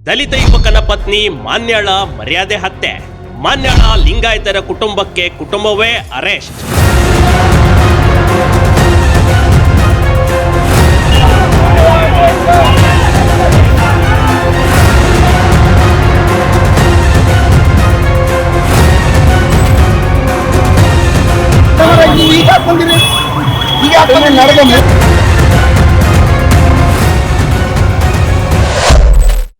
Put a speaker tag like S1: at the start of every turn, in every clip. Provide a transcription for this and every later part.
S1: ದಲಿತ ಯುವಕನ ಪತ್ನಿ ಮಾನ್ಯಾಳ ಮರ್ಯಾದೆ ಹತ್ಯೆ. ಮಾನ್ಯಾಳ ಲಿಂಗಾಯತರ ಕುಟುಂಬವೇ ಅರೆಸ್ಟ್.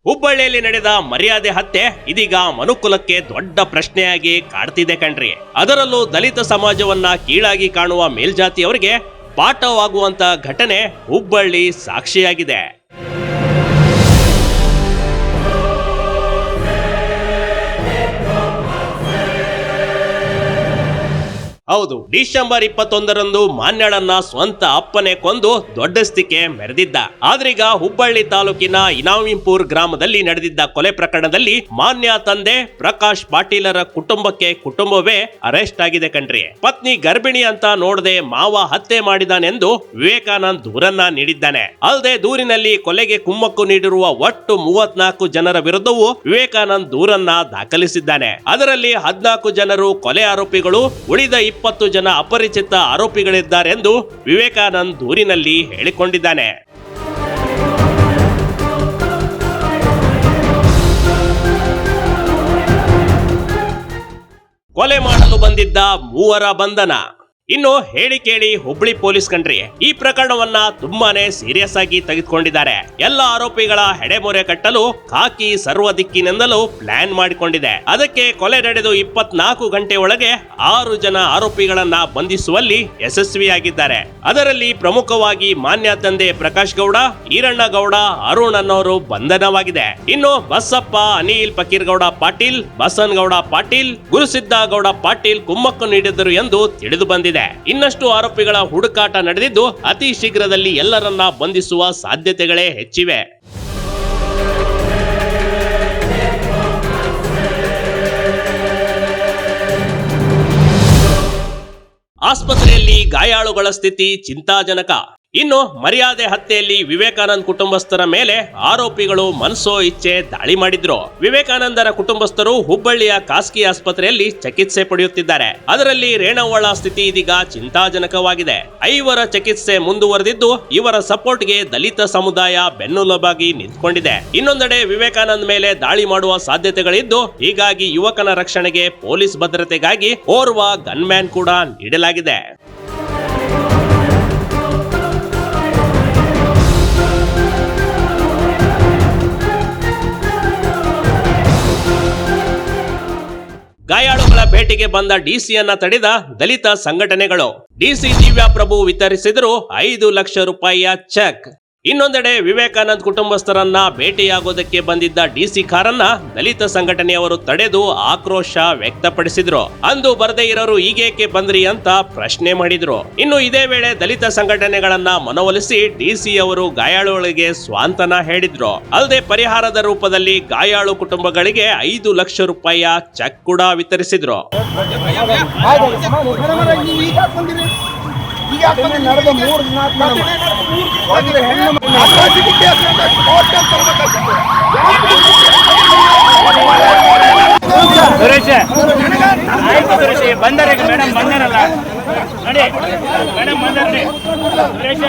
S1: ಹುಬ್ಬಳ್ಳಿಯಲ್ಲಿ ನಡೆದ ಮರ್ಯಾದೆ ಹತ್ಯೆ ಇದೀಗ ಮನುಕುಲಕ್ಕೆ ದೊಡ್ಡ ಪ್ರಶ್ನೆಯಾಗಿ ಕಾಡ್ತಿದೆ ಕಣ್ರಿ. ಅದರಲ್ಲೂ ದಲಿತ ಸಮಾಜವನ್ನ ಕೀಳಾಗಿ ಕಾಣುವ ಮೇಲ್ಜಾತಿಯವರಿಗೆ ಪಾಠವಾಗುವಂತ ಘಟನೆ ಹುಬ್ಬಳ್ಳಿ ಸಾಕ್ಷಿಯಾಗಿದೆ. ಹೌದು, ಡಿಸೆಂಬರ್ 21ರಂದು ಮಾನ್ಯಾಳನ್ನ ಸ್ವಂತ ಅಪ್ಪನೆ ಕೊಂದು ದೊಡ್ಡಸ್ತಿಕೆ ಮೆರೆದಿದ್ದ. ಆದ್ರೀಗ ಹುಬ್ಬಳ್ಳಿ ತಾಲೂಕಿನ ಇನಾವಿಂಪುರ್ ಗ್ರಾಮದಲ್ಲಿ ನಡೆದಿದ್ದ ಕೊಲೆ ಪ್ರಕರಣದಲ್ಲಿ ಮಾನ್ಯ ತಂದೆ ಪ್ರಕಾಶ್ ಪಾಟೀಲರ ಕುಟುಂಬವೇ ಅರೆಸ್ಟ್ ಆಗಿದೆ ಕಣ್ರಿ. ಪತ್ನಿ ಗರ್ಭಿಣಿ ಅಂತ ನೋಡದೆ ಮಾವ ಹತ್ಯೆ ಮಾಡಿದಾನೆಂದು ವಿವೇಕಾನಂದ್ ದೂರನ್ನ ನೀಡಿದ್ದಾನೆ. ಅಲ್ಲದೆ ದೂರಿನಲ್ಲಿ ಕೊಲೆಗೆ ಕುಮ್ಮಕ್ಕು ನೀಡಿರುವ ಒಟ್ಟು 34 ಜನರ ವಿರುದ್ಧವೂ ವಿವೇಕಾನಂದ್ ದೂರನ್ನ ದಾಖಲಿಸಿದ್ದಾನೆ. ಅದರಲ್ಲಿ 14 ಜನರು ಕೊಲೆ ಆರೋಪಿಗಳು, ಉಳಿದ 20 ಜನ ಅಪರಿಚಿತ ಆರೋಪಿಗಳಿದ್ದಾರೆಂದು ವಿವೇಕಾನಂದ್ ದೂರಿನಲ್ಲಿ ಹೇಳಿಕೊಂಡಿದ್ದಾನೆ. ಕೊಲೆ ಮಾಡಲು ಬಂದಿದ್ದ 3 ಬಂಧನ. ಇನ್ನು ಹೇಳಿ ಕೇಳಿ ಹುಬ್ಬಳ್ಳಿ ಪೊಲೀಸ್ ಕಣ್ರಿ ಈ ಪ್ರಕರಣವನ್ನ ತುಂಬಾನೇ ಸೀರಿಯಸ್ ಆಗಿ ತೆಗೆದುಕೊಂಡಿದ್ದಾರೆ. ಎಲ್ಲ ಆರೋಪಿಗಳ ಹೆಡೆಮೊರೆ ಕಟ್ಟಲು ಖಾಕಿ ಸರ್ವ ದಿಕ್ಕಿನಿಂದಲೂ ಪ್ಲಾನ್ ಮಾಡಿಕೊಂಡಿದೆ. ಅದಕ್ಕೆ ಕೊಲೆ ನಡೆದು 24 ಗಂಟೆ ಒಳಗೆ 6 ಜನ ಆರೋಪಿಗಳನ್ನ ಬಂಧಿಸುವಲ್ಲಿ ಯಶಸ್ವಿಯಾಗಿದ್ದಾರೆ. ಅದರಲ್ಲಿ ಪ್ರಮುಖವಾಗಿ ಮಾನ್ಯ ತಂದೆ ಪ್ರಕಾಶ್ ಗೌಡ, ಈರಣ್ಣ ಗೌಡ, ಅರುಣ್ ಅನ್ನೋರು ಬಂಧನವಾಗಿದೆ. ಇನ್ನು ಬಸಪ್ಪ, ಅನಿಲ್ ಫಕೀರ್ಗೌಡ ಪಾಟೀಲ್, ಬಸನಗೌಡ ಪಾಟೀಲ್, ಗುರುಸಿದ್ದಗೌಡ ಪಾಟೀಲ್ ಕುಮ್ಮಕ್ಕು ನೀಡಿದರು ಎಂದು ತಿಳಿದು ಬಂದಿದೆ. ಇನ್ನಷ್ಟು ಆರೋಪಿಗಳ ಹುಡುಕಾಟ ನಡೆದಿದ್ದು ಅತಿ ಶೀಘ್ರದಲ್ಲಿ ಎಲ್ಲರನ್ನ ಬಂಧಿಸುವ ಸಾಧ್ಯತೆಗಳೇ ಹೆಚ್ಚಿವೆ. ಆಸ್ಪತ್ರೆಯಲ್ಲಿ ಗಾಯಾಳುಗಳ ಸ್ಥಿತಿ ಚಿಂತಾಜನಕ. ಇನ್ನು ಮರ್ಯಾದೆ ಹತ್ಯೆಯಲ್ಲಿ ವಿವೇಕಾನಂದ್ ಕುಟುಂಬಸ್ಥರ ಮೇಲೆ ಆರೋಪಿಗಳು ಮನಸೋ ಇಚ್ಛೆ ದಾಳಿ ಮಾಡಿದ್ರು. ವಿವೇಕಾನಂದರ ಕುಟುಂಬಸ್ಥರು ಹುಬ್ಬಳ್ಳಿಯ ಖಾಸಗಿ ಆಸ್ಪತ್ರೆಯಲ್ಲಿ ಚಿಕಿತ್ಸೆ ಪಡೆಯುತ್ತಿದ್ದಾರೆ. ಅದರಲ್ಲಿ ರೇಣವ್ವಳ ಸ್ಥಿತಿ ಇದೀಗ ಚಿಂತಾಜನಕವಾಗಿದೆ. 5 ಚಿಕಿತ್ಸೆ ಮುಂದುವರೆದಿದ್ದು ಇವರ ಸಪೋರ್ಟ್ಗೆ ದಲಿತ ಸಮುದಾಯ ಬೆನ್ನೆಲುಬಾಗಿ ನಿಂತ್ಕೊಂಡಿದೆ. ಇನ್ನೊಂದೆಡೆ ವಿವೇಕಾನಂದ್ ಮೇಲೆ ದಾಳಿ ಮಾಡುವ ಸಾಧ್ಯತೆಗಳಿದ್ದು ಹೀಗಾಗಿ ಯುವಕನ ರಕ್ಷಣೆಗೆ ಪೊಲೀಸ್ ಭದ್ರತೆಗಾಗಿ ಓರ್ವ ಗನ್ಮ್ಯಾನ್ ಕೂಡ ನೀಡಲಾಗಿದೆ. ಗಾಯಾಳುಗಳ ಭೇಟಿಗೆ ಬಂದ ಡಿಸಿಯನ್ನ ತಡೆದ ದಲಿತ ಸಂಘಟನೆಗಳು. ಡಿಸಿ ದಿವ್ಯಾ ಪ್ರಭು ವಿತರಿಸಿದರು 5 ಲಕ್ಷ ರೂಪಾಯಿಯ ಚೆಕ್. ಇನ್ನೊಂದೆಡೆ ವಿವೇಕಾನಂದ್ ಕುಟುಂಬಸ್ಥರನ್ನ ಭೇಟಿಯಾಗೋದಕ್ಕೆ ಬಂದಿದ್ದ ಡಿಸಿ ಕಾರನ್ನ ದಲಿತ ಸಂಘಟನೆಯವರು ತಡೆದು ಆಕ್ರೋಶ ವ್ಯಕ್ತಪಡಿಸಿದ್ರು. ಅಂದು ಬರದೇ ಇರೋರು ಈಗೇಕೆ ಬಂದ್ರಿ ಅಂತ ಪ್ರಶ್ನೆ ಮಾಡಿದ್ರು. ಇನ್ನು ಇದೇ ವೇಳೆ ದಲಿತ ಸಂಘಟನೆಗಳನ್ನ ಮನವೊಲಿಸಿ ಡಿಸಿ ಅವರು ಗಾಯಾಳುಗಳಿಗೆ ಸ್ವಾಂತನ ಹೇಳಿದ್ರು. ಅಲ್ಲದೆ ಪರಿಹಾರದ ರೂಪದಲ್ಲಿ ಗಾಯಾಳು ಕುಟುಂಬಗಳಿಗೆ 5 ಲಕ್ಷ ರೂಪಾಯಿಯ ಚೆಕ್ ಕೂಡ ವಿತರಿಸಿದ್ರು.
S2: ನಡೆದ 3 ದಿನ
S3: ಬಂದರೆ ಮೇಡಮ್ ಬಂದರಲ್ಲ ನೋಡಿ ಮೇಡಮ್ ಬಂದ್ರಿ ಸುರೇಶ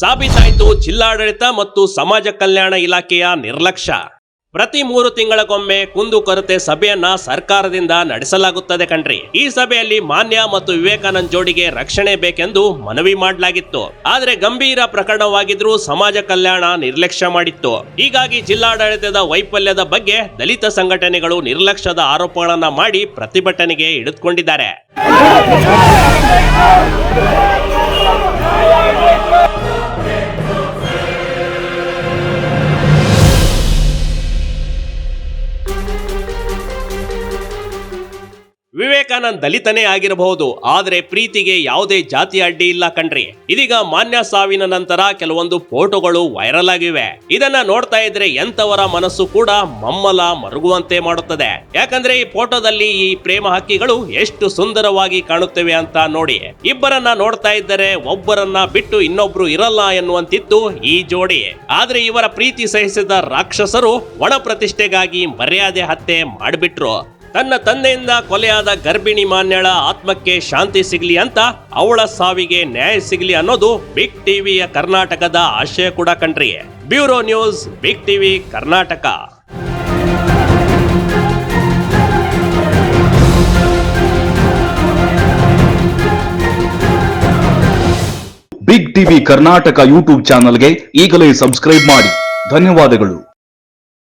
S1: ಸಾಬೀತಾಯಿತು ಜಿಲ್ಲಾಡಳಿತ ಮತ್ತು ಸಮಾಜ ಕಲ್ಯಾಣ ಇಲಾಖೆಯ ನಿರ್ಲಕ್ಷ್ಯ. ಪ್ರತಿ 3 ತಿಂಗಳಿಗೊಮ್ಮೆ ಕುಂದುಕೊರತೆ ಸಭೆಯನ್ನ ಸರ್ಕಾರದಿಂದ ನಡೆಸಲಾಗುತ್ತದೆ ಕಣ್ರಿ. ಈ ಸಭೆಯಲ್ಲಿ ಮಾನ್ಯ ಮತ್ತು ವಿವೇಕಾನಂದ್ ಜೋಡಿಗೆ ರಕ್ಷಣೆ ಬೇಕೆಂದು ಮನವಿ ಮಾಡಲಾಗಿತ್ತು. ಆದ್ರೆ ಗಂಭೀರ ಪ್ರಕರಣವಾಗಿದ್ರೂ ಸಮಾಜ ಕಲ್ಯಾಣ ನಿರ್ಲಕ್ಷ್ಯ ಮಾಡಿತ್ತು. ಹೀಗಾಗಿ ಜಿಲ್ಲಾಡಳಿತದ ವೈಫಲ್ಯದ ಬಗ್ಗೆ ದಲಿತ ಸಂಘಟನೆಗಳು ನಿರ್ಲಕ್ಷ್ಯದ ಆರೋಪಗಳನ್ನ ಮಾಡಿ ಪ್ರತಿಭಟನೆಗೆ ಇಳಿದುಕೊಂಡಿದ್ದಾರೆ. ವಿವೇಕಾನಂದ್ ದಲಿತನೇ ಆಗಿರಬಹುದು, ಆದ್ರೆ ಪ್ರೀತಿಗೆ ಯಾವುದೇ ಜಾತಿ ಅಡ್ಡಿ ಇಲ್ಲ ಕಣ್ರಿ. ಇದೀಗ ಮಾನ್ಯ ಸಾವಿನ ನಂತರ ಕೆಲವೊಂದು ಫೋಟೋಗಳು ವೈರಲ್ ಆಗಿವೆ. ಇದನ್ನ ನೋಡ್ತಾ ಇದ್ರೆ ಎಂತವರ ಮನಸ್ಸು ಕೂಡ ಮಮ್ಮಲ ಮರುಗುವಂತೆ ಮಾಡುತ್ತದೆ. ಯಾಕಂದ್ರೆ ಈ ಫೋಟೋದಲ್ಲಿ ಈ ಪ್ರೇಮ ಹಕ್ಕಿಗಳು ಎಷ್ಟು ಸುಂದರವಾಗಿ ಕಾಣುತ್ತವೆ ಅಂತ ನೋಡಿ. ಇಬ್ಬರನ್ನ ನೋಡ್ತಾ ಇದ್ದರೆ ಒಬ್ಬರನ್ನ ಬಿಟ್ಟು ಇನ್ನೊಬ್ರು ಇರಲ್ಲ ಎನ್ನುವಂತಿತ್ತು ಈ ಜೋಡಿ. ಆದ್ರೆ ಇವರ ಪ್ರೀತಿ ಸಹಿಸಿದ ರಾಕ್ಷಸರು ಒಣ ಪ್ರತಿಷ್ಠೆಗಾಗಿ ಮರ್ಯಾದೆ ಹತ್ಯೆ ಮಾಡಿಬಿಟ್ರು. ತನ್ನ ತಂದೆಯಿಂದ ಕೊಲೆಯಾದ ಗರ್ಭಿಣಿ ಮಾನ್ಯಳ ಆತ್ಮಕ್ಕೆ ಶಾಂತಿ ಸಿಗ್ಲಿ ಅಂತ ಅವಳ ಸಾವಿಗೆ ನ್ಯಾಯ ಸಿಗ್ಲಿ ಅನ್ನೋದು ಬಿಗ್ ಟಿವಿಯ ಕರ್ನಾಟಕದ ಆಶಯ ಕೂಡ ಕಣ್ರಿ. Bureau news, big TV Karnataka.
S4: Big TV Karnataka YouTube ಚಾನಲ್ಗೆ ಈಗಲೇ ಸಬ್ಸ್ಕ್ರೈಬ್ ಮಾಡಿ. ಧನ್ಯವಾದಗಳು.